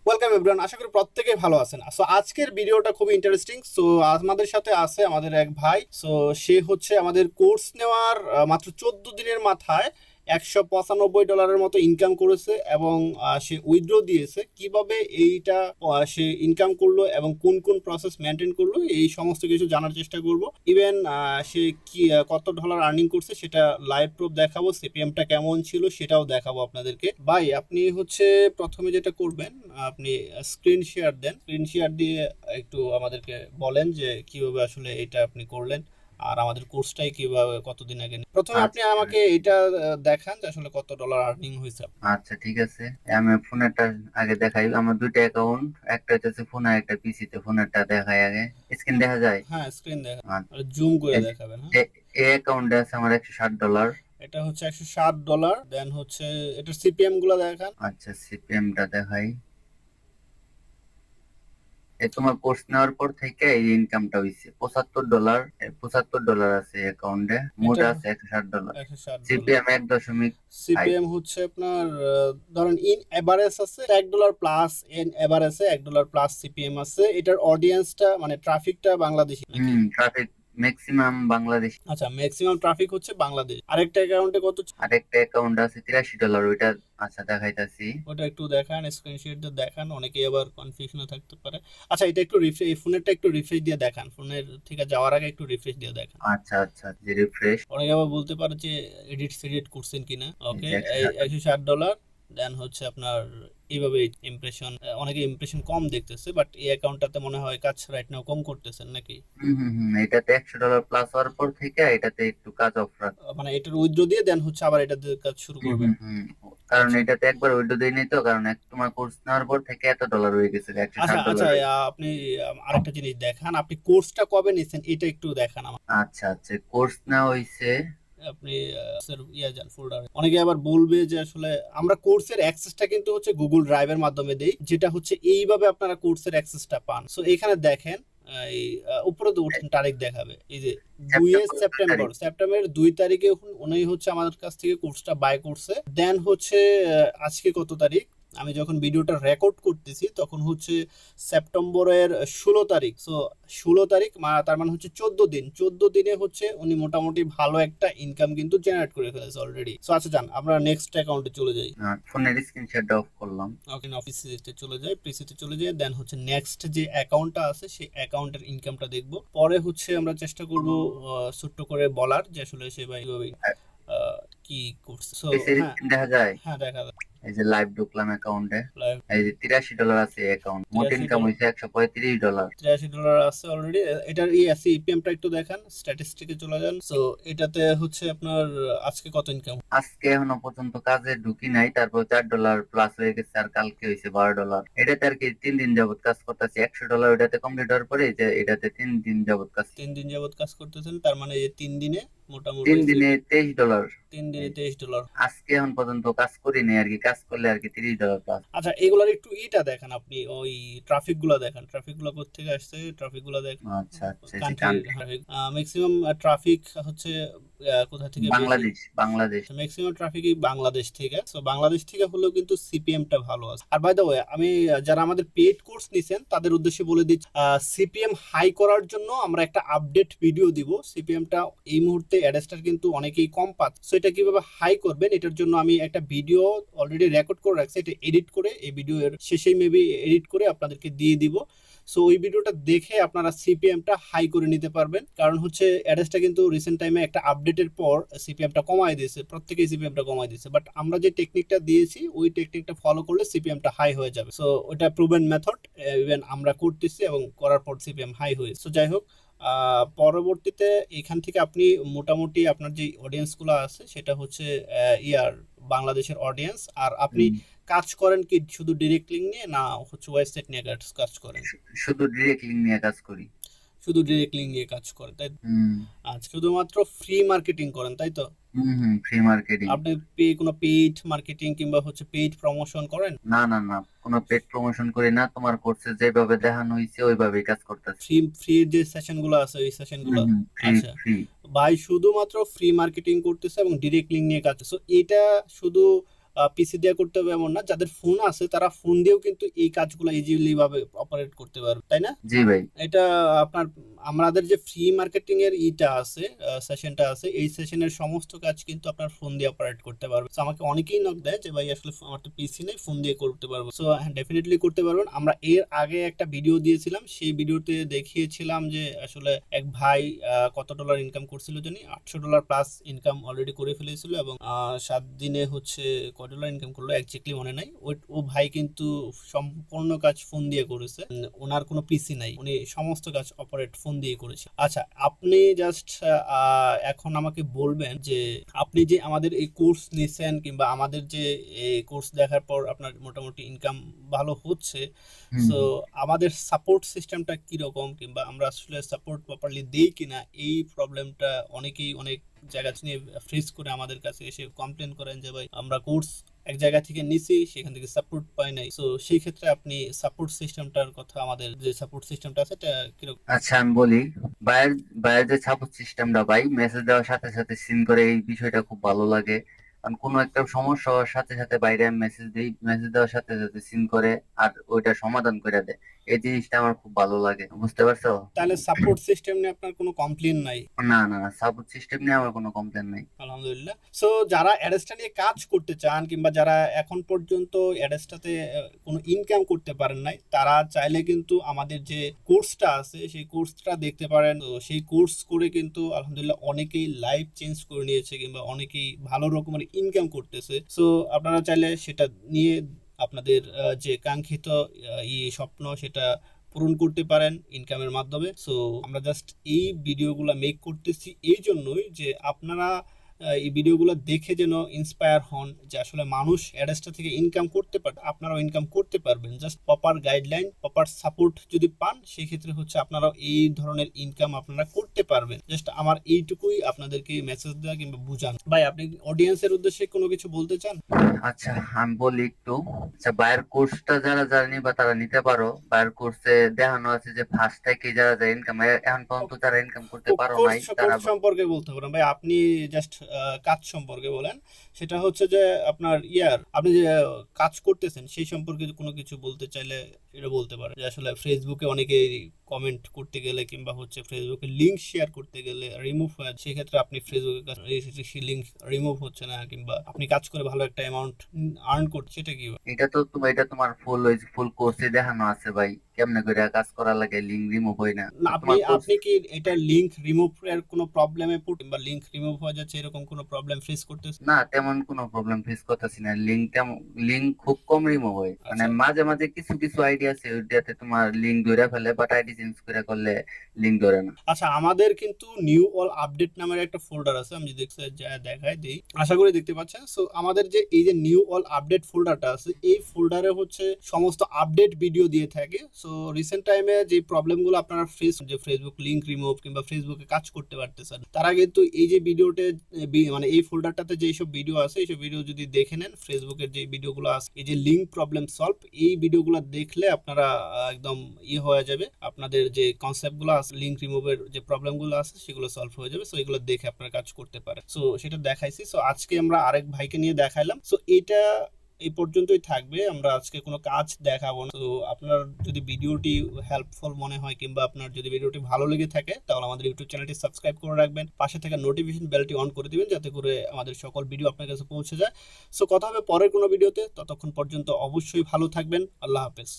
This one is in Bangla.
ওয়েলকাম এভরিওয়ান, আশা করি প্রত্যেকেই ভালো আছেন। সো আজকের ভিডিওটা খুবই ইন্টারেস্টিং। সো আমাদের সাথে আছে আমাদের এক ভাই। সো সে হচ্ছে আমাদের কোর্স নেওয়ার মাত্র 14 দিনের মাথায় $195 মতো ইনকাম করেছে এবং সে উইথড্র দিয়েছে। কিভাবে এইটা সে ইনকাম করলো এবং কোন কোন প্রসেস মেনটেন করলো এই সমস্ত কিছু জানার চেষ্টা করব। ইভেন সে কি কত ডলার আর্নিং করছে সেটা লাইভ প্রুফ দেখাবো, সিপিএমটা কেমন ছিল সেটাও দেখাবো আপনাদেরকে। ভাই আপনি হচ্ছে প্রথমে যেটা করবেন, আপনি স্ক্রিন শেয়ার দেন। স্ক্রিন শেয়ার দিয়ে একটু আমাদেরকে বলেন যে কিভাবে আসলে এটা আপনি করলেন আর আমাদের কোর্সটাই কিভাবে কতদিন আগে প্রথমে আপনি আচ্ছা আমাকে এটা দেখান যে আসলে কত ডলার আর্নিং হয়েছে। আচ্ছা ঠিক আছে। আমি ফোনেরটা আগে দেখাই। আমার দুইটা অ্যাকাউন্ট, একটা হচ্ছে ফোন আর একটা পিসিতে। ফোনেরটা দেখাই আগে। স্ক্রিন দেখা যায়? হ্যাঁ, স্ক্রিন দেখা, আচ্ছা, জুম করে এই দেখাবেন। হ্যাঁ, এই অ্যাকাউন্টে আছে আমার $160। এটা হচ্ছে $160। দেন হচ্ছে এটার সিপিএম গুলো দেখান। আচ্ছা, সিপিএমটা দেখাই। এই তোমার কোর্স নেওয়ার পর থেকে এই ইনকামটা হইছে $75। $75 আছে অ্যাকাউন্টে, মোট এটা আছে $160। $160। সিপিএম 1.5। সিপিএম হচ্ছে আপনার ধরেন ইন এভারেজ আছে $1 প্লাস, ইন এভারেজে $1 প্লাস সিপিএম আছে। এটার অডিয়েন্সটা মানে ট্রাফিকটা বাংলাদেশি নাকি? Traffic maximum Bangladesh. আচ্ছা, ম্যাক্সিমাম ট্রাফিক হচ্ছে বাংলাদেশ। আরেকটা অ্যাকাউন্টে কত আরেকটা অ্যাকাউন্ট আছে $83, ওইটা আচ্ছা দেখাইতাছি। ওটা একটু দেখান, স্ক্রিনশট দিয়ে দেখান, অনেকেই আবার কনফিউশনে থাকতে পারে। আচ্ছা, এটা একটু রিফ্রেশ, এই ফোনেরটা একটু রিফ্রেশ দিয়ে দেখান, ফোনের থেকে যাওয়ার আগে একটু রিফ্রেশ দিয়ে দেখান। আচ্ছা আচ্ছা, যে রিফ্রেশ। অনেকে আবার বলতে পারে যে এডিট ফেডিট করছেন কিনা। এই ওকে, যে এই 160। $160। দেন হচ্ছে আপনার এইভাবে ইমপ্রেশন, অনেকে ইমপ্রেশন কম দেখতেছে, বাট এই অ্যাকাউন্টটাতে মনে হয় কাজ রাইট নাও কম করতেছেন নাকি? এটাতে $100 প্লাস হওয়ার পর থেকে এটাতে একটু কাজ অফ রাখ। মানে এটার উইথড্র দিয়ে দেন হচ্ছে আবার এটা দিয়ে কাজ শুরু হুম করবেন। হুম হুম কারণ আচ্ছা এটাতে একবার উইন্ডো দেই নাই তো, কারণ তোমার কোর্স নেওয়ার পর থেকে এত ডলার হয়ে গেছে, একশো আচ্ছা ষাট আচ্ছা, ডলার হয়ে আপনি আরেকটা জিনিস দেখান, আপনি কোর্সটা কবে নিছেন এটা একটু দেখান আমার। আচ্ছা আচ্ছা, কোর্স নেওয়া হয়েছে। আপনি ইয়া যান ফোল্ডারে। অনেকে আবার বলবে যে আসলে আমরা কোর্সের অ্যাক্সেসটা কিন্তু হচ্ছে গুগল ড্রাইভের মাধ্যমে দেই, যেটা হচ্ছে এইভাবে আপনারা কোর্সের অ্যাক্সেসটা পান। সো এখানে দেখেন, এই উপরে তো উঠেন তারিখ দেখাবে, এই যে সেপ্টেম্বর 2 তারিখ। সেপ্টেম্বরের 2 তারিখে উনি হচ্ছে আমাদের কাছ থেকে কোর্সটা বাই করছে। দেন হচ্ছে আজকে কত তারিখ, আমি যখন ভিডিওটা রেকর্ড করতেছি তখন হচ্ছে সেপ্টেম্বরের 16 তারিখ। সো 16 তারিখ, তার মানে হচ্ছে 14 দিন। 14 দিনে হচ্ছে উনি মোটামুটি ভালো একটা ইনকাম কিন্তু জেনারেট করে ফেলেছে অলরেডি। সো আচ্ছা যান আমরা নেক্সট অ্যাকাউন্টে চলে যাই। ফোনের স্ক্রিনশট অফ করলাম। ওকে, অফিসে চলে যাই, প্রিসিতে চলে যাই। দেন হচ্ছে নেক্সট যে অ্যাকাউন্টটা আছে সেই অ্যাকাউন্টের ইনকামটা দেখবো। পরে হচ্ছে আমরা চেষ্টা করব ছোট্ট করে বলার যে আসলে সে ভাই কি করছে। সো পিসির হ্যাঁ, স্ক্রিন দেখা যায়? হ্যাঁ দেখা যায়। এই যে লাইভ ঢুকলাম অ্যাকাউন্টে। লাইভ এই যে $83 আছে অ্যাকাউন্ট, মোট ইনকাম $83, হয়েছে $135। $83 আছে অলরেডি। এটার ই আছে ইপিএমটা একটু দেখান, স্ট্যাটিস্টিকে চলে যান। সো এটাতে হচ্ছে আপনার আজকে কত ইনকাম। আজকে এখনো পর্যন্ত কাজে ঢুকি নাই, তারপর $4 প্লাস হয়ে গেছে, আর কালকে হয়েছে $12। এটাতে আর কি 3 দিন যাবত কাজ করতেছি। $100 এটাতে কমপ্লিট হওয়ার পরে এই যে এটাতে 3 দিন যাবত কাজ। 3 দিন যাবত কাজ করতেছেন, তার মানে এই 3 দিনে মোটামুটি 3 দিনে $23। 3 দিনে $23। আজকে এখন পর্যন্ত কাজ করিনি আর কি, কাজ করলে আর কি $30 প্লাস। আচ্ছা, এগুলার একটু ইটা দেখেন আপনি, ওই ট্রাফিক গুলা দেখেন, ট্রাফিক গুলা কোথেকে আসছে, ট্রাফিক গুলা দেখেন। আচ্ছা আচ্ছা, এই যে কান্ট্রি কান্ট্রি। ম্যাক্সিমাম ট্রাফিক হচ্ছে কোথা থেকে বেশি। বাংলাদেশ বাংলাদেশ। ম্যাক্সিমাম ট্রাফিকই বাংলাদেশ থেকে। সো বাংলাদেশ থেকে হলেও কিন্তু সিপিএমটা ভালো আছে। আর বাই দ্য ওয়ে, আমি যারা আমাদের পেইড কোর্স নিছেন তাদের উদ্দেশ্যে বলে দিচ্ছি, সিপিএম হাই করার জন্য আমরা একটা আপডেট ভিডিও দিব। সিপিএমটা এই মুহূর্তে অ্যাডেস্টার কিন্তু অনেকেই কম পাচ্ছে। সো এটা কিভাবে হাই করবেন এটার জন্য আমি একটা ভিডিও অলরেডি রেকর্ড করে রাখছি, এটা এডিট করে এই ভিডিওর শেষেই মেবি এডিট করে আপনাদেরকে দিয়ে দিব। সো ওই ভিডিওটা দেখে আপনারা সিপিএমটা হাই করে নিতে পারবেন। কারণ হচ্ছে অ্যাডেসটা কিন্তু রিসেন্ট টাইমে একটা আপডেটের পর সিপিএমটা কমায় দিয়েছে, প্রত্যেকেই সিপিএমটা কমায় দিয়েছে, বাট আমরা যে টেকনিকটা দিয়েছি ওই টেকনিকটা ফলো করলে সিপিএমটা হাই হয়ে যাবে। সো ওটা প্রুভেন মেথড, ইভেন আমরা করতেছি এবং করার পর সিপিএম হাই হয়েছে। সো যাই হোক, পরবর্তীতে এখান থেকে আপনি মোটামুটি আপনার যে অডিয়েন্সগুলো আছে সেটা হচ্ছে ইয়ার বাংলাদেশের অডিয়েন্স। আর আপনি কাজ করেন কি শুধু ডিরেক্ট লিঙ্ক নিয়ে, না হচ্ছে ওয়েবসাইট নিয়ে কাজ করেন? শুধু ডিরেক্ট লিঙ্ক নিয়ে কাজ করি। শুধু ডিরেক্ট লিঙ্ক নিয়ে কাজ করেন তাই? হুম আচ্ছা, শুধুমাত্র ফ্রি মার্কেটিং করেন তাই তো? Free marketing. আপনি কোনো পেইড মার্কেটিং কিংবা হচ্ছে পেইড প্রমোশন করেন? না না না, কোনো পেড প্রমোশন করি না, তোমার কোর্সে যেভাবে দেখানো হয়েছে ওইভাবেই কাজ করতেছি। ফ্রি যে সেশনগুলো আছে ওই সেশনগুলো? ফ্রি আচ্ছা ফ্রি। ভাই, শুধুমাত্র ফ্রি মার্কেটিং করতেছে এবং ডিরেক্ট লিঙ্ক নিয়ে কাজ। সো এটা শুধু পিসি দিয়ে করতে হবে এমন না, যাদের ফোন আছে তারা ফোন দিয়েও কিন্তু এই কাজগুলো ইজিলি ভাবে অপারেট করতে পারবে, তাই না? জি ভাই। এটা আপনার আমাদের যে ফ্রি মার্কেটিং এর ইটা আছে, সেশনটা আছে, এই সেশনের সমস্ত কাজ কিন্তু আপনার ফোন দিয়ে অপারেট করতে পারবে। তো আমাকে অনেকেই নক দেয় যে ভাই আসলে আমার তো পিসি নেই, ফোন দিয়ে করতে পারবো। সো ডেফিনেটলি করতে পারবেন। আমরা এর আগে একটা ভিডিও দিয়েছিলাম, সেই ভিডিওতে দেখিয়েছিলাম যে আসলে এক ভাই কত ডলার ইনকাম করছিল জানি, $800 প্লাস ইনকাম অলরেডি করে ফেলেছিল, এবং 7 দিনে হচ্ছে কত ডলার ইনকাম করলো এক্স্যাক্টলি মনে নাই। ও ভাই কিন্তু সম্পূর্ণ কাজ ফোন দিয়ে করেছে, ওনার কোনো পিসি নাই, উনি সমস্ত কাজ অপারেট ফোন দিয়ে করেছে। আচ্ছা, আপনি জাস্ট এখন আমাকে বলবেন যে আপনি যে আমাদের এই কোর্স নিছেন, কিংবা আমাদের যে এই কোর্স দেখার পর আপনার মোটামুটি ইনকাম ভালো হচ্ছে, সো আমাদের সাপোর্ট সিস্টেমটা কিরকম, কিংবা আমরা আসলে সাপোর্ট প্রপারলি দিই কিনা, এই প্রবলেমটা অনেকেই অনেক জায়গা নিয়ে ফেস করে আমাদের কাছে এসে কমপ্লেন করেন যে ভাই আমরা কোর্স এক জায়গা থেকে নিছি, সেখান থেকে সাপোর্ট পাই নাই। সো সেই ক্ষেত্রে আপনি সাপোর্ট সিস্টেমটার কথা, আমাদের যে সাপোর্ট সিস্টেমটা আছে এটা কিরকম? আচ্ছা আমি বলি, ভাইয়ের ভাইয়ের যে সাপোর্ট সিস্টেমটা ভাই, মেসেজ দেওয়ার সাথে সাথে সিন করে, এই বিষয়টা খুব ভালো লাগে। কারণ কোনো একটা সমস্যা হওয়ার সাথে সাথে বাইরে আমি মেসেজ দিই, মেসেজ দেওয়ার সাথে সাথে সিন করে আর ওইটা সমাধান করে দেয়। এই জিনিসটা আমার খুব ভালো লাগে, বুঝতে পারছো? তাহলে সাপোর্ট সিস্টেম নিয়ে আপনার কোনো কমপ্লেন নাই? না না, সাপোর্ট সিস্টেম নিয়ে আমার কোনো কমপ্লেন নাই। আলহামদুলিল্লাহ। সো যারা অ্যাডেসটা নিয়ে কাজ করতে চান, কিংবা যারা এখন পর্যন্ত অ্যাডেসটাতে কোনো ইনকাম করতে পারেন নাই, তারা চাইলে কিন্তু আমাদের যে কোর্সটা আছে সেই কোর্সটা দেখতে পারেন। তো সেই কোর্স করে কিন্তু আলহামদুলিল্লাহ অনেকেই লাইফ চেঞ্জ করে নিয়েছে, কিংবা অনেকেই ভালো রকমের ইনকাম করতেছে। সো আপনারা চাইলে সেটা নিয়ে আপনাদের যে কাঙ্ক্ষিত স্বপ্ন সেটা পূরণ করতে পারেন ইনকামের মাধ্যমে। সো আমরা জাস্ট এই ভিডিওগুলো মেক করতেছি এই জন্যই যে আপনারা এই ভিডিওগুলো দেখে যেন ইন্সপায়ার হন, যে আসলে মানুষ অ্যাডেসটা থেকে ইনকাম করতে পারে, আপনারাও ইনকাম করতে পারবেন। Just proper guideline, proper support যদি পান, সেই ক্ষেত্রে হচ্ছে আপনারাও এই ধরনের ইনকাম আপনারা করতে পারবেন। জাস্ট আমার এইটুকুই আপনাদেরকে মেসেজ দেওয়া কিংবা বুঝান। ভাই, আপনি অডিয়েন্সের উদ্দেশ্যে কোনো কিছু বলতে চান? আচ্ছা আমি বলি একটু। আচ্ছা, বায়ের কোর্সটা যারা যারা নিবা তারা নিতে পারো। বায়ের কোর্সে দেখানো আছে যে ফার্স্ট থেকে যারা যারা ইনকাম, এখন পর্যন্ত যারা ইনকাম করতে পারো নাই তারা। কোর্স সম্পর্কে বলতে পারেন ভাই, আপনি জাস্ট কাজ সম্পর্কে বলেন। সেটা হচ্ছে যে আপনার আপনি যে কাজ করতেছেন সেই সম্পর্কে কোনো কিছু বলতে চাইলে এটা বলতে পারেন। যে আসলে ফেসবুকে অনেকে কমেন্ট করতে গেলে, কিংবা হচ্ছে ফেসবুকে লিংক শেয়ার করতে গেলে রিমুভ হয়, সেক্ষেত্রে আপনি ফেসবুকে লিংক রিমুভ হচ্ছে না, কিংবা আপনি কাজ করে ভালো একটা অ্যামাউন্ট আর্ন করছে, সেটা কি? এটা তোমার ফুল কোর্সে দেখানো আছে ভাই, কেমনে করে কাজ করা লাগে, লিঙ্ক রিমুভ হয় না। না, তো আপনি তোমার কোর্স। আপনি কি এটা লিংক রিমুভ এর কোনো প্রবলেমে পড়েন, বা লিংক রিমুভ হয়ে যাচ্ছে এরকম কোনো প্রবলেম ফেস করতেছেন? না, তেমন কোনো প্রবলেম ফেস করতেছি না। লিঙ্ক খুব কম রিমুভ হয়, মানে আচ্ছা মাঝে মাঝে কিছু কিছু আইডিয়া আছে ওইটাতে তোমার লিঙ্ক ধরে ফেলে, বাট আইডি চেঞ্জ করে করলে লিঙ্ক ধরে না। আচ্ছা, আমাদের কিন্তু নিউ অল আপডেট নামের একটা ফোল্ডার আছে, আমি যদি দেখাই দিই, আশা করি দেখতে পাচ্ছেন। সো আমাদের যে এই যে নিউ অল আপডেট ফোল্ডারটা আছে, এই ফোল্ডারে হচ্ছে সমস্ত আপডেট ভিডিও দিয়ে থাকে। সো রিসেন্ট টাইমে যে প্রবলেমগুলো আপনারা ফেস, যে ফেসবুক লিংক রিমুভ কিংবা ফেসবুকে কাজ করতে পারতেছেন, তারা কিন্তু এই যে ভিডিওতে মানে এই ফোল্ডারটাতে যে সব ভিডিও আছে, এইসব ভিডিও যদি দেখে নেন, ফেসবুকের যে ভিডিওগুলো আছে, এই যে লিংক প্রবলেম সলভ, এই ভিডিওগুলো দেখলে আপনারা একদম হয়ে যাবে, আপনাদের যে কনসেপ্টগুলো আছে, লিংক রিমুভের যে প্রবলেমগুলো আছে সেগুলো সলভ হয়ে যাবে। সো এগুলো দেখে আপনারা কাজ করতে পারেন। সো সেটা দেখাইছি। সো আজকে আমরা আরেক ভাইকে নিয়ে দেখাইলাম। সো এটা এই পর্যন্তই থাকবে, আমরা আজকে কোনো কাজ দেখাবো না। তো আপনার যদি ভিডিওটি হেল্পফুল মনে হয়, কিংবা আপনার যদি ভিডিওটি ভালো লেগে থাকে, তাহলে আমাদের ইউটিউব চ্যানেলটি সাবস্ক্রাইব করে রাখবেন, পাশে থাকা নোটিফিকেশন বেলটি অন করে দিবেন, যাতে করে আমাদের সকল ভিডিও আপনার কাছে পৌঁছে যায়। সো কথা হবে পরের কোনো ভিডিওতে, ততক্ষণ পর্যন্ত অবশ্যই ভালো থাকবেন। আল্লাহ হাফেজ।